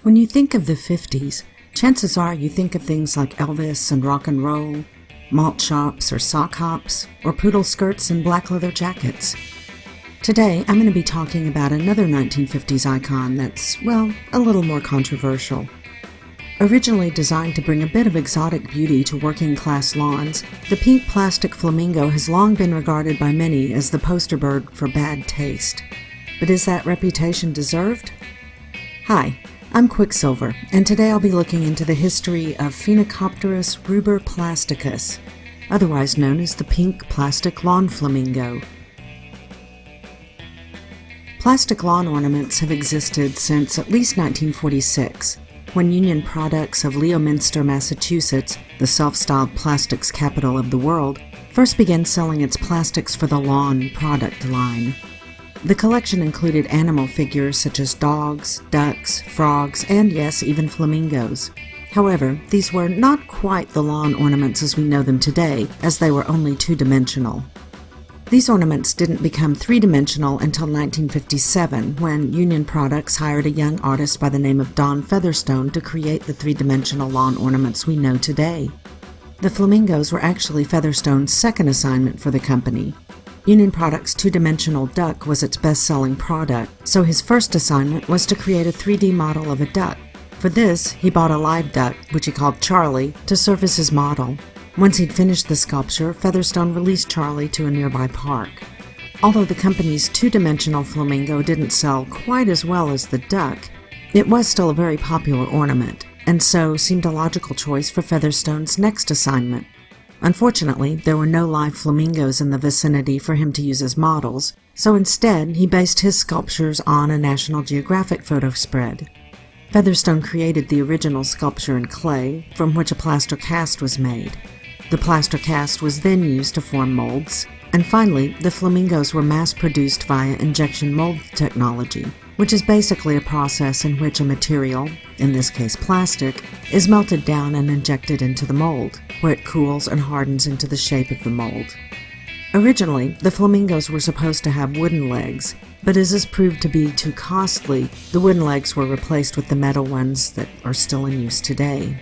When you think of the 50s, chances are you think of things like Elvis and rock and roll, malt shops or sock hops, or poodle skirts and black leather jackets. Today, I'm going to be talking about another 1950s icon that's, well, a little more controversial. Originally designed to bring a bit of exotic beauty to working-class lawns, the pink plastic flamingo has long been regarded by many as the poster bird for bad taste. But is that reputation deserved? Hi, I'm Quicksilver, and today I'll be looking into the history of Phoenicopterus ruber-plasticus, otherwise known as the pink plastic lawn flamingo. Plastic lawn ornaments have existed since at least 1946, when Union Products of Leominster, Massachusetts, the self-styled plastics capital of the world, first began selling its plastics for the lawn product line. The collection included animal figures such as dogs, ducks, frogs, and yes, even flamingos. However, these were not quite the lawn ornaments as we know them today, as they were only two-dimensional. These ornaments didn't become three-dimensional until 1957, when Union Products hired a young artist by the name of Don Featherstone to create the three-dimensional lawn ornaments we know today. The flamingos were actually Featherstone's second assignment for the company. Union Products' two-dimensional duck was its best-selling product, so his first assignment was to create a 3D model of a duck. For this, he bought a live duck, which he called Charlie, to serve as his model. Once he'd finished the sculpture, Featherstone released Charlie to a nearby park. Although the company's two-dimensional flamingo didn't sell quite as well as the duck, it was still a very popular ornament, and so seemed a logical choice for Featherstone's next assignment. Unfortunately, there were no live flamingos in the vicinity for him to use as models, so instead he based his sculptures on a National Geographic photo spread. Featherstone created the original sculpture in clay, from which a plaster cast was made. The plaster cast was then used to form molds, and finally, the flamingos were mass-produced via injection mold technology, which is basically a process in which a material, in this case plastic, is melted down and injected into the mold, where it cools and hardens into the shape of the mold. Originally, the flamingos were supposed to have wooden legs, but as this proved to be too costly, the wooden legs were replaced with the metal ones that are still in use today.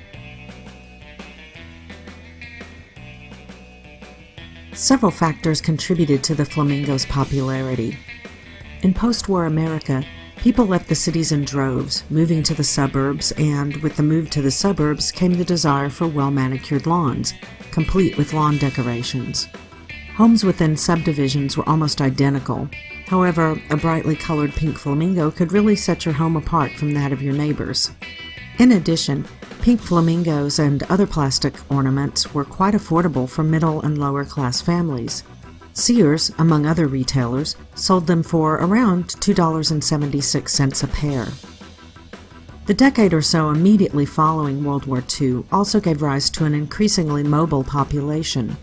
Several factors contributed to the flamingo's popularity. In post-war America, people left the cities in droves, moving to the suburbs, and with the move to the suburbs came the desire for well-manicured lawns, complete with lawn decorations. Homes within subdivisions were almost identical. However, a brightly colored pink flamingo could really set your home apart from that of your neighbors. In addition, pink flamingos and other plastic ornaments were quite affordable for middle and lower class families. Sears, among other retailers, sold them for around $2.76 a pair. The decade or so immediately following World War II also gave rise to an increasingly mobile population.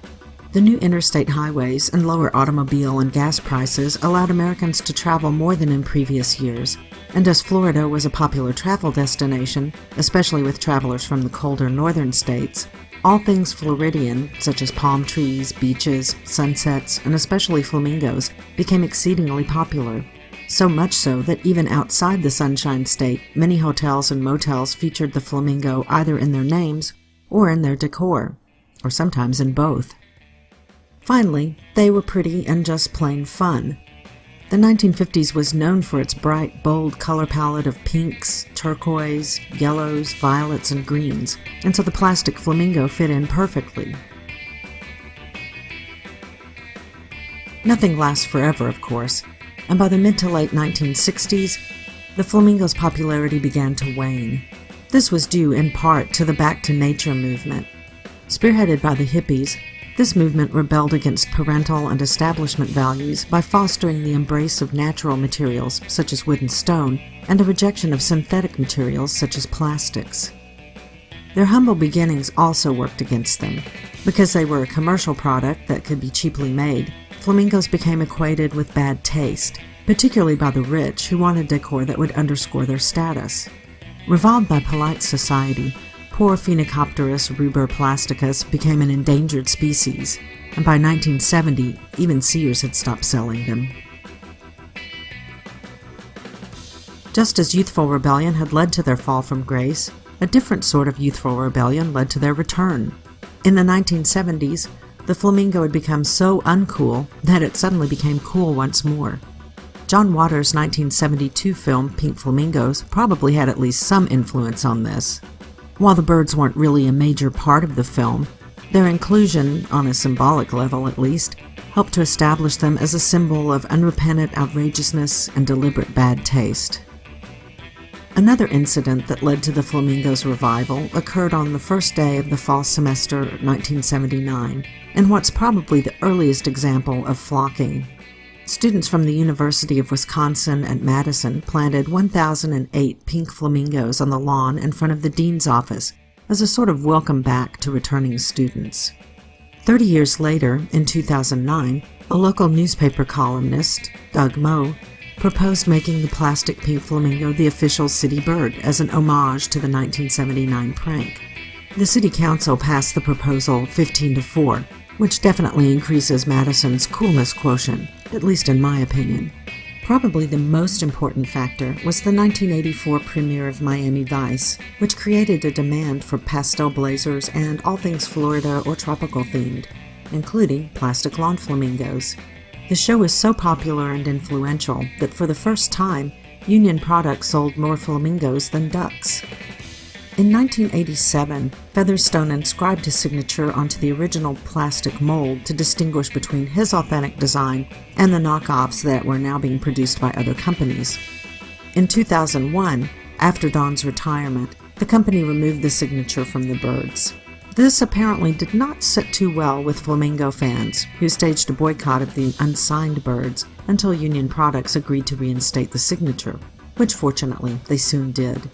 The new interstate highways and lower automobile and gas prices allowed Americans to travel more than in previous years, and as Florida was a popular travel destination, especially with travelers from the colder northern states, all things Floridian, such as palm trees, beaches, sunsets, and especially flamingos, became exceedingly popular. So much so that even outside the Sunshine State, many hotels and motels featured the flamingo either in their names or in their decor, or sometimes in both. Finally, they were pretty and just plain fun. The 1950s was known for its bright, bold color palette of pinks, turquoise, yellows, violets, and greens, and so the plastic flamingo fit in perfectly. Nothing lasts forever, of course, and by the mid to late 1960s, the flamingo's popularity began to wane. This was due in part to the Back to Nature movement. Spearheaded by the hippies, this movement rebelled against parental and establishment values by fostering the embrace of natural materials such as wood and stone, and a rejection of synthetic materials such as plastics. Their humble beginnings also worked against them. Because they were a commercial product that could be cheaply made, flamingos became equated with bad taste, particularly by the rich who wanted decor that would underscore their status. Reviled by polite society, poor Phoenicopterus ruber-plasticus became an endangered species, and by 1970, even Sears had stopped selling them. Just as youthful rebellion had led to their fall from grace, a different sort of youthful rebellion led to their return. In the 1970s, the flamingo had become so uncool that it suddenly became cool once more. John Waters' 1972 film Pink Flamingos probably had at least some influence on this. While the birds weren't really a major part of the film, their inclusion, on a symbolic level at least, helped to establish them as a symbol of unrepentant outrageousness and deliberate bad taste. Another incident that led to the flamingo's revival occurred on the first day of the fall semester 1979, in what's probably the earliest example of flocking. Students from the University of Wisconsin at Madison planted 1,008 pink flamingos on the lawn in front of the dean's office as a sort of welcome back to returning students. 30 years later, in 2009, a local newspaper columnist, Doug Moe, proposed making the plastic pink flamingo the official city bird as an homage to the 1979 prank. The city council passed the proposal 15-4, which definitely increases Madison's coolness quotient, at least in my opinion. Probably the most important factor was the 1984 premiere of Miami Vice, which created a demand for pastel blazers and all things Florida or tropical themed, including plastic lawn flamingos. The show was so popular and influential that for the first time, Union products sold more flamingos than ducks. In 1987, Featherstone inscribed his signature onto the original plastic mold to distinguish between his authentic design and the knockoffs that were now being produced by other companies. In 2001, after Don's retirement, the company removed the signature from the birds. This apparently did not sit too well with flamingo fans, who staged a boycott of the unsigned birds until Union Products agreed to reinstate the signature, which fortunately they soon did.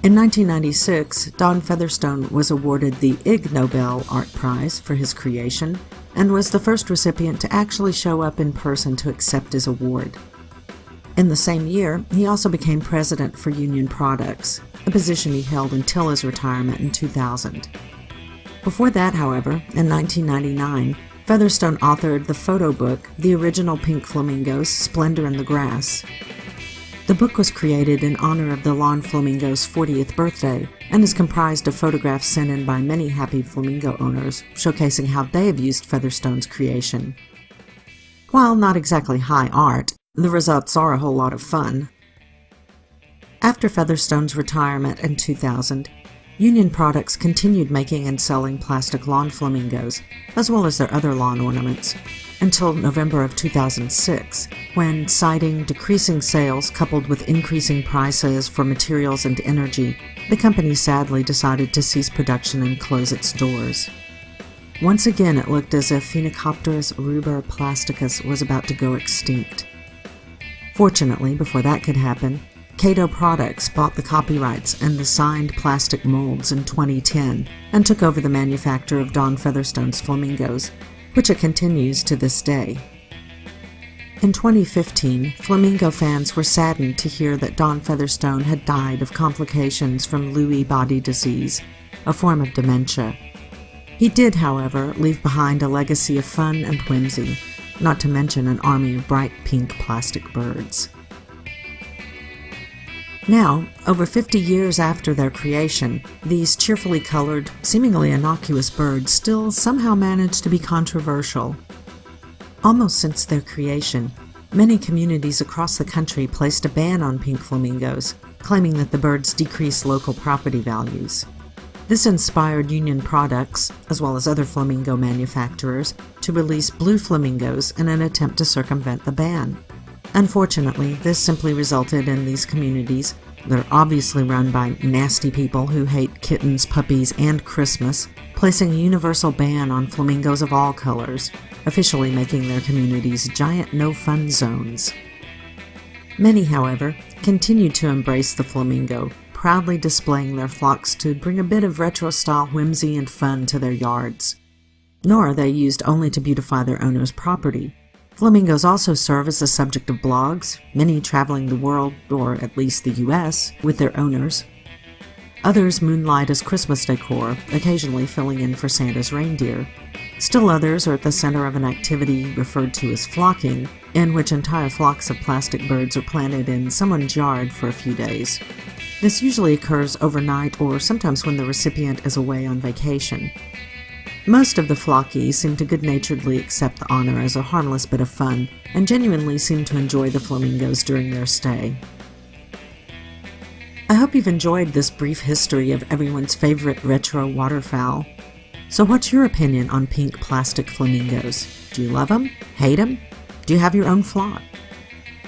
In 1996, Don Featherstone was awarded the Ig Nobel Art Prize for his creation and was the first recipient to actually show up in person to accept his award. In the same year, he also became president for Union Products, a position he held until his retirement in 2000. Before that, however, in 1999, Featherstone authored the photo book, The Original Pink Flamingos, Splendor in the Grass. The book was created in honor of the lawn flamingo's 40th birthday and is comprised of photographs sent in by many happy flamingo owners, showcasing how they have used Featherstone's creation. While not exactly high art, the results are a whole lot of fun. After Featherstone's retirement in 2000, Union Products continued making and selling plastic lawn flamingos, as well as their other lawn ornaments, until November of 2006, when, citing decreasing sales coupled with increasing prices for materials and energy, the company sadly decided to cease production and close its doors. Once again, it looked as if Phoenicopterus rubra plasticus was about to go extinct. Fortunately, before that could happen, Cato Products bought the copyrights and the signed plastic molds in 2010 and took over the manufacture of Don Featherstone's flamingos, which it continues to this day. In 2015, flamingo fans were saddened to hear that Don Featherstone had died of complications from Lewy body disease, a form of dementia. He did, however, leave behind a legacy of fun and whimsy, not to mention an army of bright pink plastic birds. Now, over 50 years after their creation, these cheerfully colored, seemingly innocuous birds still somehow manage to be controversial. Almost since their creation, many communities across the country placed a ban on pink flamingos, claiming that the birds decrease local property values. This inspired Union Products, as well as other flamingo manufacturers, to release blue flamingos in an attempt to circumvent the ban. Unfortunately, this simply resulted in these communities, that are obviously run by nasty people who hate kittens, puppies, and Christmas, placing a universal ban on flamingos of all colors, officially making their communities giant no-fun zones. Many, however, continued to embrace the flamingo, proudly displaying their flocks to bring a bit of retro-style whimsy and fun to their yards. Nor are they used only to beautify their owner's property. Flamingos also serve as the subject of blogs, many traveling the world, or at least the US, with their owners. Others moonlight as Christmas decor, occasionally filling in for Santa's reindeer. Still others are at the center of an activity referred to as flocking, in which entire flocks of plastic birds are planted in someone's yard for a few days. This usually occurs overnight or sometimes when the recipient is away on vacation. Most of the flockies seem to good-naturedly accept the honor as a harmless bit of fun and genuinely seem to enjoy the flamingos during their stay. I hope you've enjoyed this brief history of everyone's favorite retro waterfowl. So what's your opinion on pink plastic flamingos? Do you love them? Hate them? Do you have your own flock?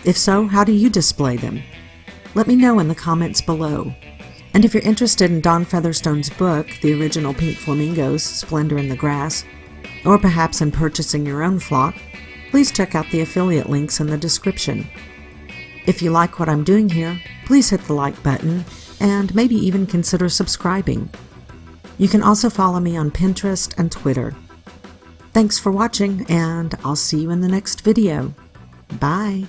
If so, how do you display them? Let me know in the comments below. And if you're interested in Don Featherstone's book, The Original Pink Flamingos, Splendor in the Grass, or perhaps in purchasing your own flock, please check out the affiliate links in the description. If you like what I'm doing here, please hit the like button and maybe even consider subscribing. You can also follow me on Pinterest and Twitter. Thanks for watching, and I'll see you in the next video. Bye!